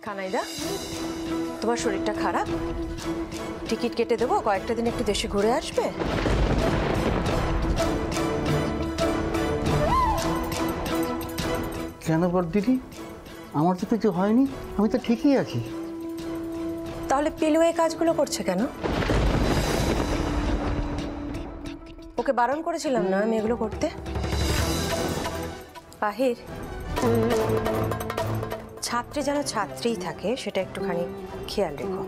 কানাইদা, তোমার শরীরটা খারাপ, টিকিট কেটে দেবো, কয়েকটা দিন একটু দেশে ঘুরে আসবে। কেন বড়দিদি, আমার তো কিছু হয়নি, আমি তো ঠিকই আছি। তাহলে পিলু এই কাজগুলো করছে কেন? ওকে বারণ করেছিলাম না আমি এগুলো করতে? আহির, ছাত্রী যেন ছাত্রীই থাকে সেটা একটুখানি খেয়াল রেখো।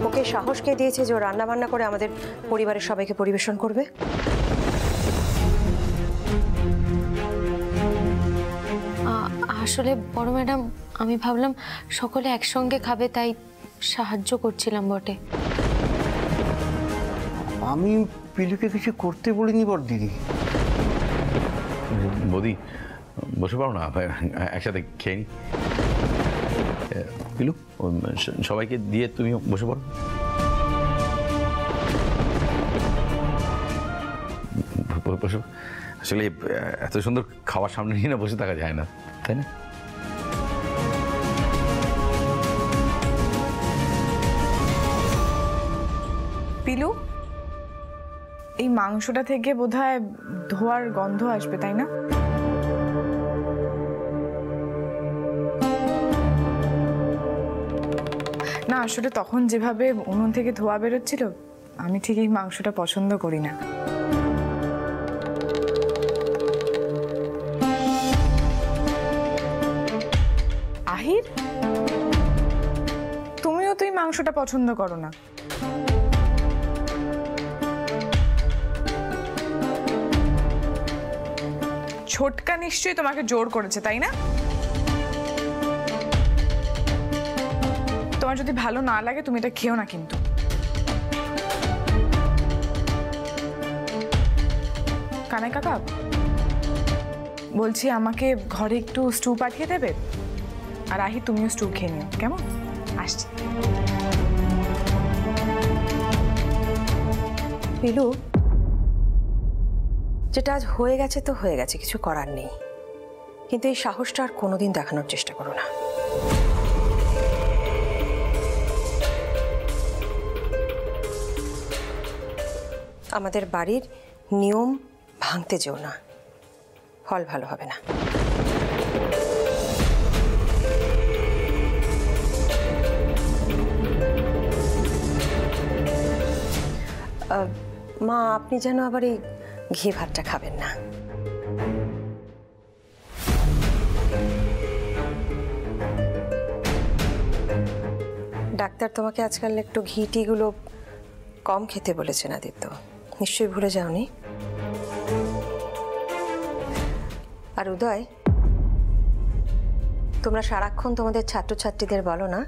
ওকে সাহস কে দিয়েছে যে ও রান্না বান্না করে আমাদের পরিবারের সবাইকে পরিবেশন করবে? আসলে বড় ম্যাডাম, আমি ভাবলাম সকলে একসঙ্গে খাবে, তাই সাহায্য করছিলাম বটে। আমি পিলুকে কিছু করতে বলিনি বড়দিদি। বৌদি, বসে পারো না, একসাথে খেয়ে নি। পিলু, সবাইকে দিয়ে তুমি বসে পড়ো। বসে, আসলে এত সুন্দর খাবার সামনে নিয়ে না বসে থাকা যায় না, তাই না? পিলু, এই মাংসটা থেকে বোধহয় ধোয়ার গন্ধ আসবে, তাই না? না, আসলে তখন যেভাবে উনুন থেকে ধোয়া বেরোচ্ছিল, আমি ঠিক এই মাংসটা পছন্দ করি না। আহির, তুমিও তো এই মাংসটা পছন্দ করো না। ছোটকা নিশ্চয়ই তোমাকে জোর করেছে, তাই না? তোমার যদি ভালো না লাগে তুমি এটা খেও না কিন্তু। কানাই কাকা, বলছি আমাকে ঘরে একটু স্টু পাঠিয়ে দেবে, আর আহি তুমিও স্টু খেয়ে নিও, কেমন? আসছি। পিলু, যেটা আজ হয়ে গেছে তো হয়ে গেছে, কিছু করার নেই, কিন্তু এই সাহসটা আর কোনোদিন দেখানোর চেষ্টা করো না। আমাদের বাড়ির নিয়ম ভাঙতে যেও না, ফল ভালো হবে না। মা, আপনি যেন আবার এই ঘি ভাতটা খাবেন না। ডাক্তার তোমাকে আজকাল একটু ঘি টিগুলো কম খেতে বলেছেন আদিত্য, নিশ্চয়ই ভুলে যাওনি? আর উদয়, তোমরা সারাক্ষণ তোমাদের ছাত্রছাত্রীদের বলো না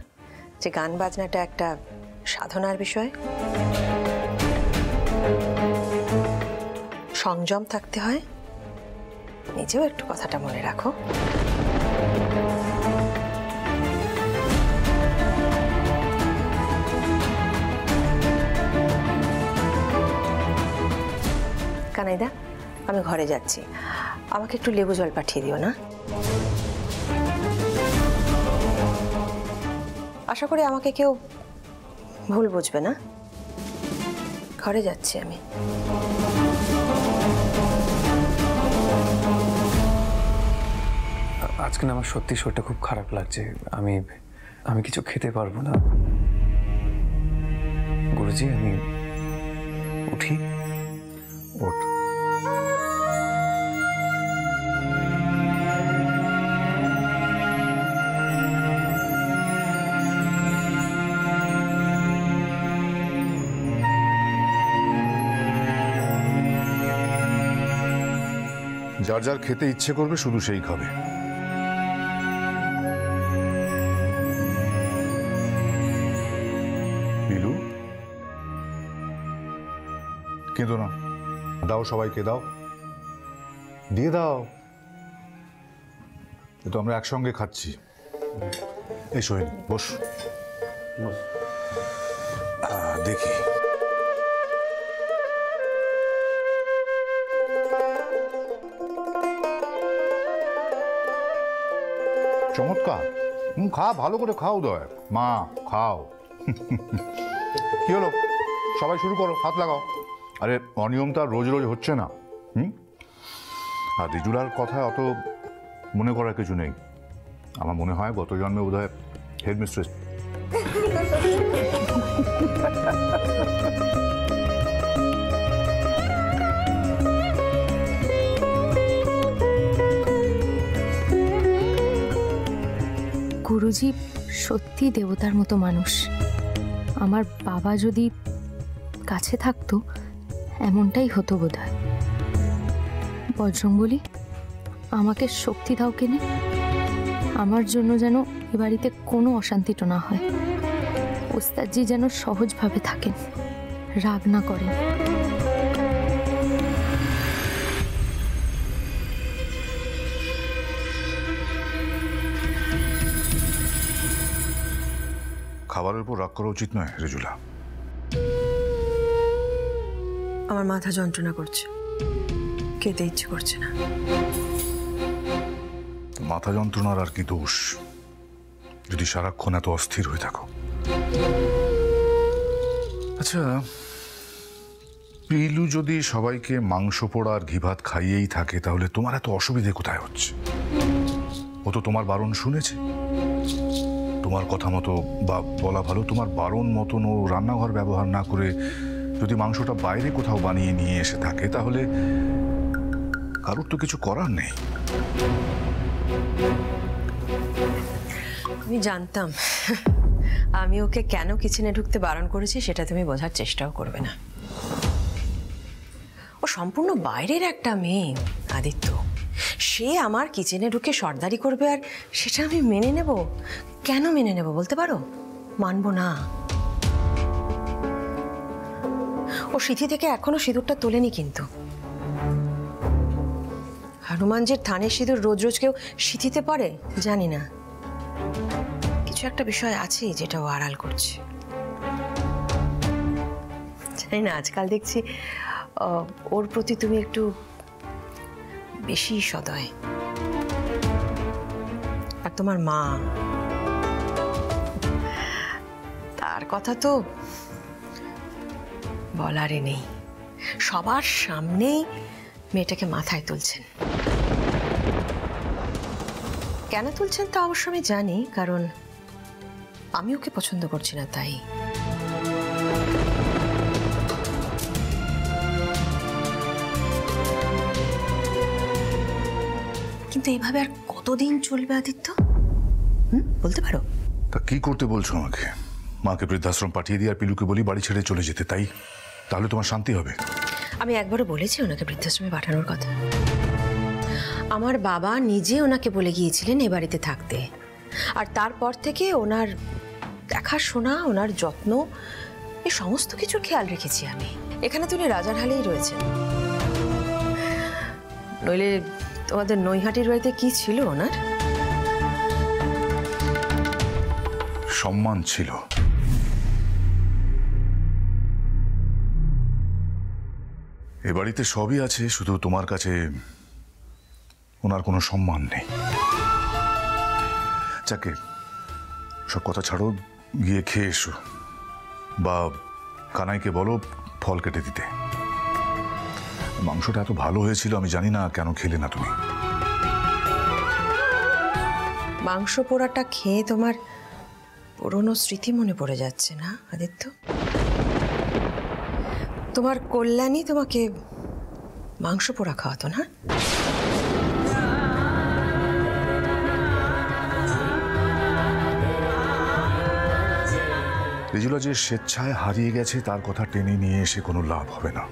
যে গান বাজনাটা একটা সাধনার বিষয়, সংযম থাকতে হয়, নিজেও একটু কথাটা মনে রাখো। কানাইদা, আমি ঘরে যাচ্ছি, আমাকে একটু লেবু জল পাঠিয়ে দিও না। আশা করি আমাকে কেউ ভুল বুঝবে না। ঘরে যাচ্ছি আমি। আজকে না আমার সত্যি শরীরটা খুব খারাপ লাগছে, আমি কিছু খেতে পারবো না। গুরুজি, আমি উঠি? ওঠ। যার যার খেতে ইচ্ছে করবে শুধু সেই খাবে। পিলু, কেঁদো না, দাও সবাইকে, দাও, দিয়ে দাও। এ তো আমরা একসঙ্গে খাচ্ছি। এই সোহেল, বস। দেখি, চমৎকার। খা, ভালো করে খাও দয় মা, খাও। কি হলো, সবাই শুরু করো, হাত লাগাও। আরে অনিয়ম তো আর রোজ রোজ হচ্ছে না। আর রিজুলার কথা অত মনে করার কিছু নেই। আমার মনে হয় গত জন্মে বোধহয় হেডমিস্ট্রেস। গুরুজি সত্যি দেবতার মতো মানুষ। আমার বাবা যদি কাছে থাকতো এমনটাই হতো বোধহয়। বজরংবলী, আমাকে শক্তি দাও কেনে, আমার জন্য যেন এ বাড়িতে কোনো অশান্তিটা না হয়। ওস্তাদজি যেন সহজভাবে থাকেন, রাগ না করেন। খাবারের উপর রাগ করা উচিত নয় রেজুলা। আমার মাথা যন্ত্রণা করছে, খেতে ইচ্ছে করছে না। মাথা যন্ত্রণার আর কি দোষ, যদি সারাক্ষণ এত অস্থির হয়ে থাকো? আচ্ছা, পিলু যদি সবাইকে মাংস পোড়া আর ঘি ভাত খাইয়েই থাকে, তাহলে তোমার এত অসুবিধে কোথায় হচ্ছে? ও তো তোমার বারণ শুনেছে। তোমার কথা মতো, বা বলা ভালো তোমার বারণ মতন ও রান্নাঘর ব্যবহার না করে যদি মাংসটা বাইরে কোথাও বানিয়ে নিয়ে এসে থাকে, তাহলে কারোর তো কিছু করার নেই। আমি জানতাম আমি ওকে কেন কিচেনে ঢুকতে বারণ করেছি, সেটা তুমি বোঝার চেষ্টাও করবে না। ও সম্পূর্ণ বাইরের একটা মেয়ে আদিত্য, সে আমার কিচেনে ঢুকে সর্দারি করবে আর সেটা আমি মেনে নেব? কেন মেনে নেব বলতে পারো? মানবো না। ও সিঁথি থেকে এখনো সিঁদুরটা তোলেনি, কিন্তু হনুমানজির থানের সিঁদুর রোজ রোজ কেউ সিঁথিতে পড়ে জানি না। কিছু একটা বিষয় আছেই যেটা ও আড়াল করছে। জানি না, আজকাল দেখছি ওর প্রতি তুমি একটু বেশি সদয়। আর তোমার মা, তার কথা তো বলারই নেই। সবার সামনেই মেয়েটাকে মাথায় তুলছেন। কেন তুলছেন তা অবশ্য আমি জানি, কারণ আমি ওকে পছন্দ করছি না তাই। কিন্তু এইভাবে আর কতদিন চলবে আদিত্য? বলতে পারো? তা কি করতে বলছো আমাকে? মাকে বৃদ্ধাশ্রম পাঠিয়ে দিয়ে আর পিলুকে বলি বাড়ি ছেড়ে চলে যেতে, তাই? তাহলে তোমার শান্তি হবে? আমি একবারও বলেছি ওনাকে বৃদ্ধাশ্রমে পাঠানোর কথা। আমার বাবা নিজে ওনাকে বলে গিয়েছিলেন এ বাড়িতে থাকতে, আর তারপর থেকে ওনার দেখাশোনা, ওনার যত্ন, এই সমস্ত কিছুর খেয়াল রেখেছি আমি। এখানে তো উনি রাজার হালেই রয়েছেন। নইলে তোমাদের নৈহাটির বাড়িতে কি ছিল ওনার? সম্মান ছিল। এ বাড়িতে সবই আছে, শুধু তোমার কাছে ওনার কোনো সম্মান নেই। যাকে সব কথা ছাড়ো, গিয়ে খেয়ে এসো, বা কানাইকে বলো ফল কেটে দিতে। মাংসটা এত ভালো হয়েছিল, আমি জানি না কেন খেলে না তুমি। মাংস পোড়াটা খেয়ে তোমার পুরনো স্মৃতি মনে পড়ে যাচ্ছে না আদিত্য? তোমার কল্যাণী তোমাকে মাংস পোড়া খাওয়াতো না? রেজুলা যে স্বেচ্ছায় হারিয়ে গেছে তার কথা টেনে নিয়ে এসে কোনো লাভ হবে না।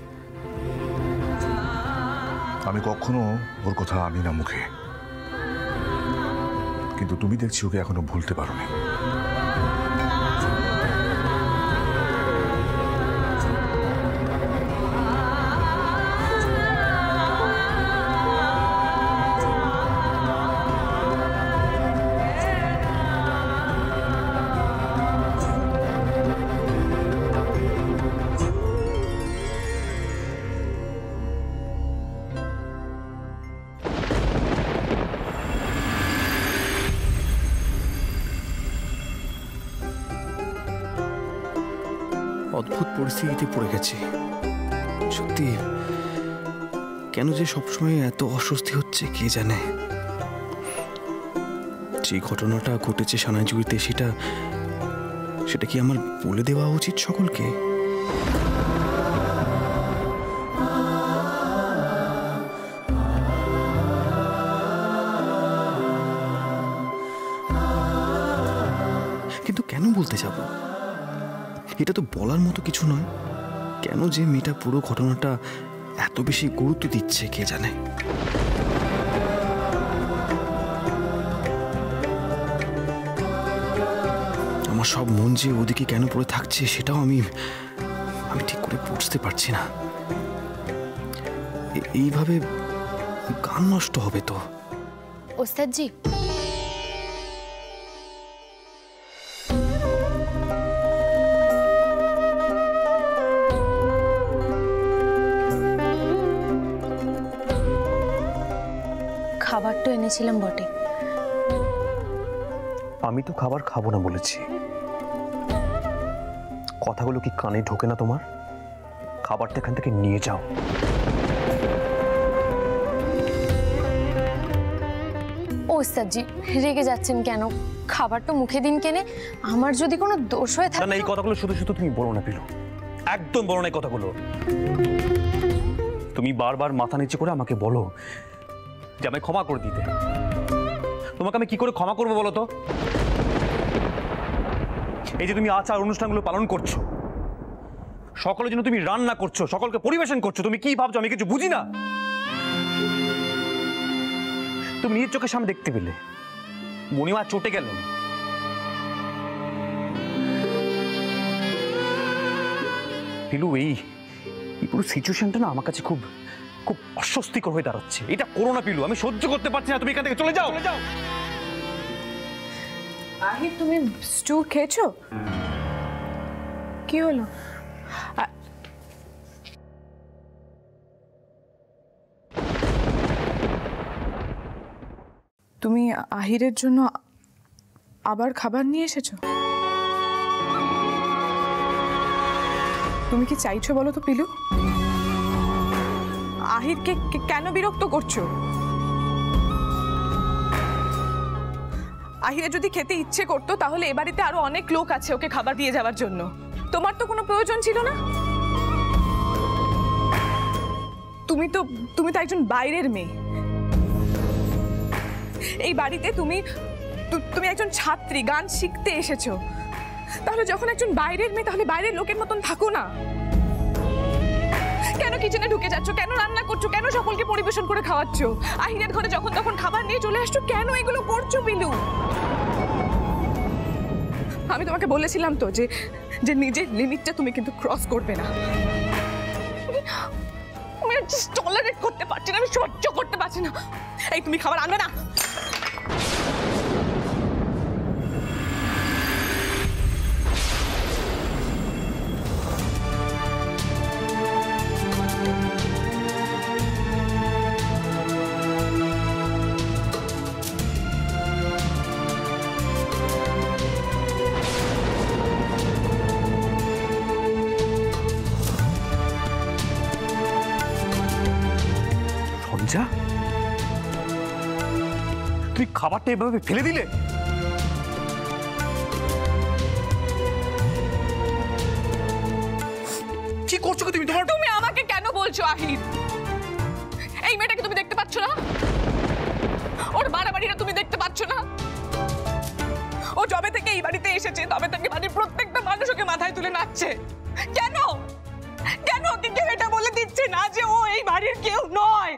আমি কখনো ওর কথা আনি না মুখে, কিন্তু তুমি দেখছি ওকে এখনো ভুলতে পারোনি। অদ্ভুত পরিস্থিতিতে পড়ে গেছি। সত্যি কেন যে সবসময় এত অস্বস্তি হচ্ছে কে জানে। যে ঘটনাটা ঘটেছে সানাইজুড়িতে সেটা কি আমার বলে দেওয়া উচিত সকলকে? কিন্তু কেন বলতে যাব? এটা তো বলার মতো কিছু নয়। কেন যে মেয়েটা পুরো ঘটনাটা এত বেশি গুরুত্ব দিচ্ছে কে জানে। আমার সব মন যে ওদিকে কেন পড়ে থাকছে সেটাও আমি ঠিক করে বুঝতে পারছি না। এইভাবে গান নষ্ট হবে তো। ওস্তাদজি, খাবার তো এনেছিলাম বটে। আমি তো খাবার খাবো না বলেছি। কথাগুলো কি কানে ঢোকে না তোমার? খাবারটা এখান থেকে নিয়ে যাও। ওস্তাদজি রেগে যাচ্ছেন কেন? খাবার তো মুখে দিন কেনে। আমার যদি কোনো দোষ হয়ে থাকে। না, এই কথাগুলো শুধু শুধু তুমি বলো না পিলু, একদম বলো না এই কথাগুলো। তুমি বারবার মাথা নিচে করে আমাকে বলো যে আমায় ক্ষমা করে দিতে। তোমাকে আমি কি করে ক্ষমা করবো বলো তো? এই যে তুমি আচার অনুষ্ঠানগুলো পালন করছো, সকলের জন্য তুমি রান্না করছো, সকলকে পরিবেশন করছো, তুমি কি ভাবছো আমি কিছু বুঝি না? তুমি নিজের চোখের সামনে দেখতে পেলে মণিমা চটে গেলেন। পিলু, এই পুরো সিচুয়েশনটা না আমার কাছে খুব খুব অস্বস্তিকর হয়ে দাঁড়াচ্ছে। এটা করো না পিলু, আমি সহ্য করতে পারছি না। তুমি এখান থেকে চলে যাও। আহির, তুমি স্টু খেয়েছো? কি হলো? তুমি আহিরের জন্য আবার খাবার নিয়ে এসেছো? তুমি কি চাইছো বলো তো পিলু? আহিরকে কেন বিরক্ত করছো? আহিরে যদি খেতে ইচ্ছে করতো তাহলে এ বাড়িতে আরো অনেক লোক আছে ওকে খাবার দিয়ে যাওয়ার জন্য। তোমার তো কোনো প্রয়োজন ছিল না। তুমি তো একজন বাইরের মেয়ে। এই বাড়িতে তুমি একজন ছাত্রী, গান শিখতে এসেছো। তাহলে যখন একজন বাইরের মেয়ে, তাহলে বাইরের লোকের মতন থাকো না। কেন কিচেনে ঢুকে যাচ্ছ? কেন রান্না করছো? কেন সকলকে পরিবেশন করে খাওয়াচ্ছ? আহিরের ঘরে যখন তখন খাবার নিয়ে চলে আসছো। কেন এগুলো করছো পিলু? আমি তোমাকে বলেছিলাম তো যে নিজের লিমিটটা তুমি কিন্তু ক্রস করবে না। আমি টলারেট করতে পারছি না, আমি সহ্য করতে পারছি না। এই তুমি খাবার আনবে না? তুই খাবারটা এভাবে ফেলে দিলে? কি করছো তুমি? তুমি আমাকে কেন বলছো আহির? এই মেয়েটাকে তুমি দেখতে পাচ্ছ না? ওর বাড়াবাড়িটা তুমি দেখতে পাচ্ছ না? ও যবে থেকে এই বাড়িতে এসেছে তবে থেকে বাড়ির প্রত্যেকটা মানুষ ওকে মাথায় তুলে নাচছে। কেন কেন ওকে কেউ এটা বলে দিচ্ছে না যে ও এই বাড়ির কেউ নয়?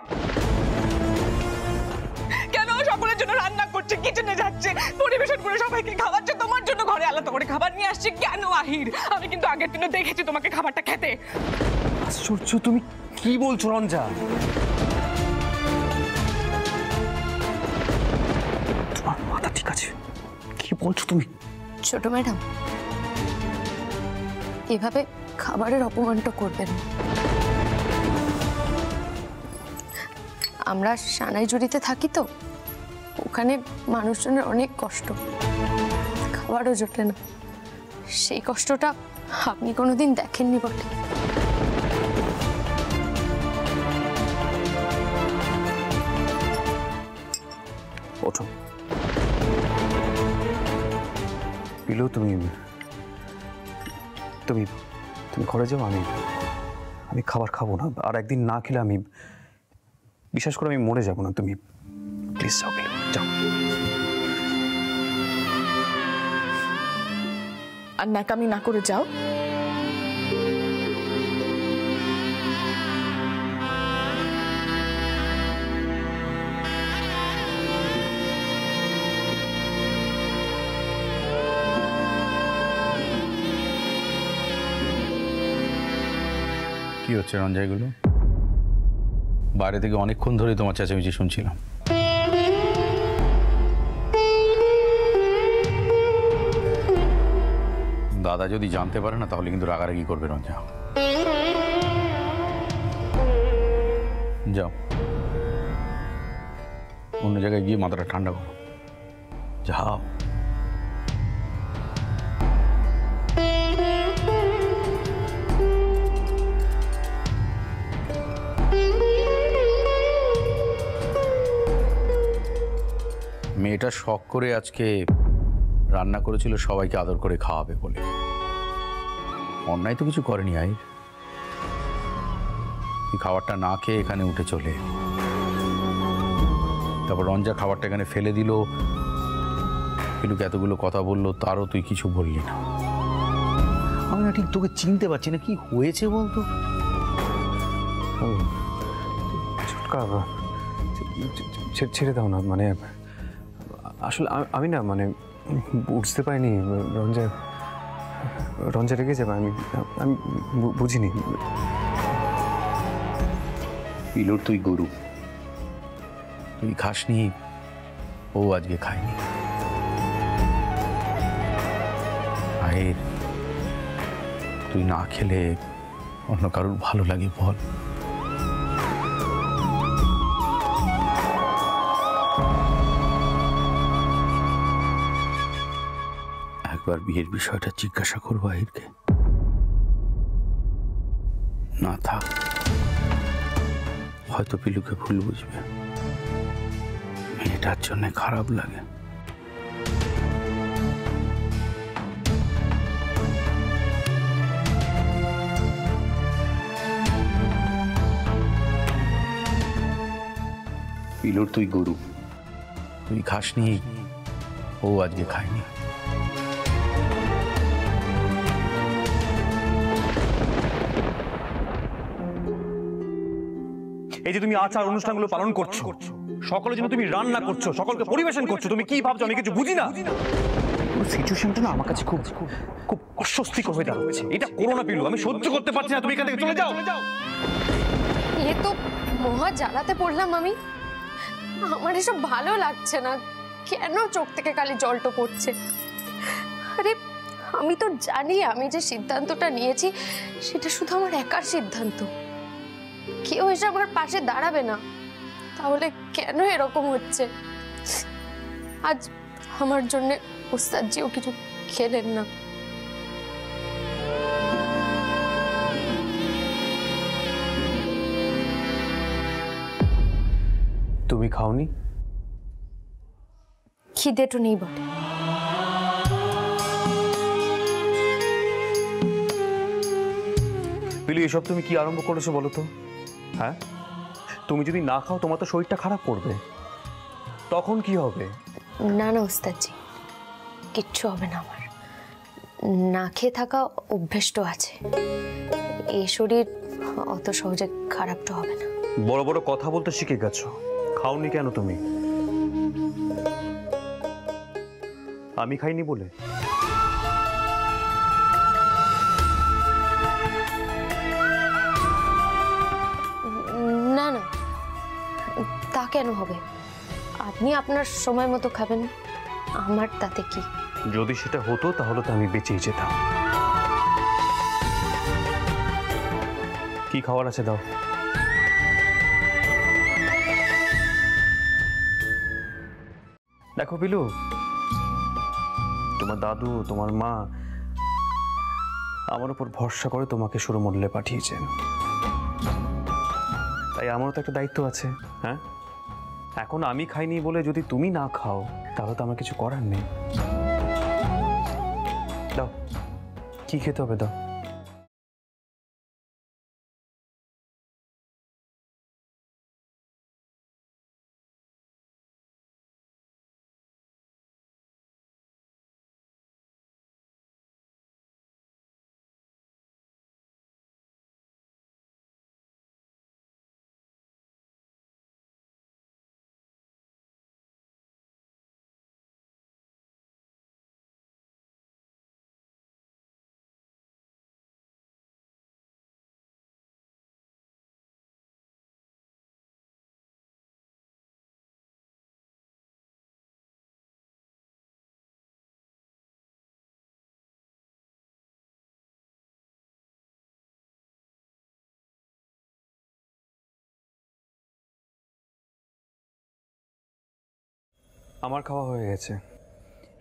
কেন সকলের জন্য রান্না করছে, কিচেনে যাচ্ছে, পরিবেশন করে সবাইকে খাওয়াচ্ছে, তোমার জন্য ঘরে আলাদা করে খাবার নিয়ে আসছে? কেন আহির? আমি কিন্তু আগের দিনে দেখেছি তোমাকে খাবারটা খেতে। আশ্চর্য, তুমি কি বলছো রঞ্জা? তোমার মাথা ঠিক আছে? কি বলছো তুমি? ছোট ম্যাডাম, এভাবে খাবারের অপমানটা করবেন না। আমরা সানাইজুড়িতে থাকি তো, ওখানে মানুষজনের অনেক কষ্ট, খাবারও জোটে না। সেই কষ্টটা আপনি কোনোদিন দেখেননি বটে। ওঠো পিলু, তুমি তুমি তুমি ঘরে যাও। আমি খাবার খাবো না, আর একদিন না খেলে আমি বিশ্বাস করে আমি মরে যাবো না। তুমি প্লিজ যাও পিলু, যাও। আর ন্যাকামি না করে যাও। কি হচ্ছে রঞ্জা এগুলো? বাইরে থেকে অনেকক্ষণ ধরে তোমার চেঁচামেচি শুনছিলাম। দাদা যদি জানতে পারে না তাহলে কিন্তু রাগারাগি করবে রঞ্জা। যাও অন্য জায়গায় গিয়ে মাথাটা ঠান্ডা করো, যাও। মেয়েটা শখ করে আজকে রান্না করেছিল সবাইকে আদর করে খাওয়াবে বলে। অন্যায় তো কিছু করেনি আইর। খাবারটা না খেয়ে এখানে উঠে চলে, তারপর রঞ্জা খাবারটা এখানে ফেলে দিল, পিলুকে এতগুলো কথা বললো, তারও তুই কিছু বললি না। আমি না ঠিক তোকে চিনতে পারছি না, কি হয়েছে বলতো? ছেড়ে দাও না, মানে আসলে আমি না মানে বুঝতে পারিনি রঞ্জা রেগে যাবে। আমি বুঝিনি। পিলুর তুই গরু, তুই খাসনি, ও আজকে খায়নি। আয়ের তুই না খেলে অন্য কারোর ভালো লাগে বল? একবার বিয়ের বিষয়টা জিজ্ঞাসা করবো আহিরকে। না থাক, হয়তো পিলুকে ভুল বুঝবে, মেয়েটার জন্য খারাপ লাগে। পিলুর তুই গরু, তুই খাসনি, ও আজকে খায়নি। এই যে তুমি আচার অনুষ্ঠানগুলো পালন করছো, সকলের জন্য তুমি রান্না করছো, সকলকে পরিবেশন করছো, তুমি কি ভাবছো আমি কিছু বুঝি না? সিচুয়েশনটা না আমার কাছে খুব খুব অস্বস্তিকর হয়ে দাঁড়াচ্ছে। এটা করো না পিলু, আমি সহ্য করতে পারছি না। তুমি এখান থেকে চলে যাও। এ তো মহা জ্বালাতে পড়লাম আমি। আমার এসব ভালো লাগছে না। কেন চোখ থেকে খালি জলটো পড়ছে? আরে আমি তো জানি আমি যে সিদ্ধান্তটা নিয়েছি সেটা শুধু আমার একার সিদ্ধান্ত, কেউ এসে আমার পাশে দাঁড়াবে না। তাহলে কেন এরকম হচ্ছে? আজ আমার জন্য ওস্তাদজিও কিছু খেলেন না। তুমি খাওনি? খিদে তো নেই বটে। পিলু, এসব তুমি কি আরম্ভ করেছো বলো তো? হ্যাঁ, তুমি যদি না খাও তোমার তো শরীরটা খারাপ করবে, তখন কি হবে? না না ওস্তাদজি, কিচ্ছু হবে না। আমার না খেয়ে থাকা অভ্যেস তো আছে, এই শরীর অত সহজে খারাপ তো হবে না। বড় বড় কথা বলতে শিখে গেছো, খাওনি কেন তুমি? আমি খাইনি বলে? না না, তা কেন হবে? আপনি আপনার সময় মতো খাবেন, আমার তাতে কি? যদি সেটা হতো তাহলে তো আমি বেঁচেই যেতাম। কি খাওয়ার আছে দাও। দেখো পিলু, তোমার দাদু, তোমার মা আমার উপর ভরসা করে তোমাকে সুরমণ্ডলে পাঠিয়েছেন, তাই আমারও তো একটা দায়িত্ব আছে। হ্যাঁ, এখন আমি খাইনি বলে যদি তুমি না খাও তাহলে তো আমার কিছু করার নেই। দাও, কি খেতে হবে দাও। আমার খাওয়া হয়ে গেছে,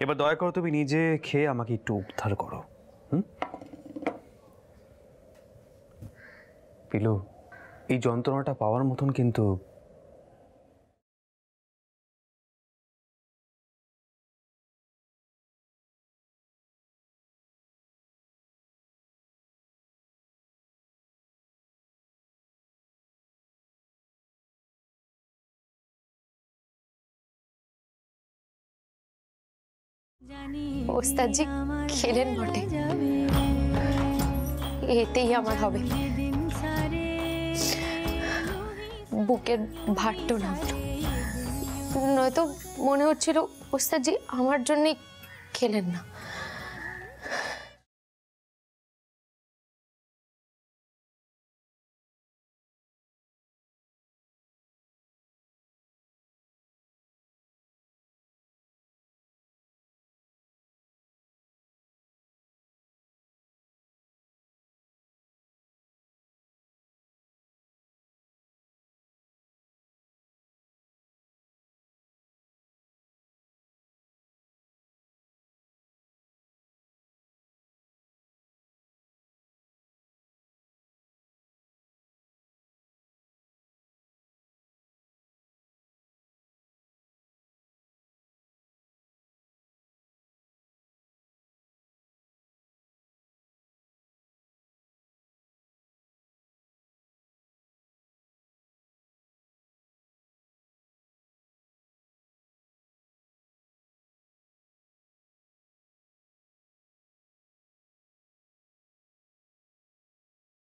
এবার দয়া করো তুমি নিজে খেয়ে আমাকে একটু উদ্ধার করো। পিলু, এই যন্ত্রণাটা পাওয়ার মতন কিন্তু ওস্তাদজি খেলেন বটে, এতেই আমার হবে। বুকের ভারটা নামলো, নয়তো মনে হচ্ছিল ওস্তাদজি আমার জন্যই খেলেন না।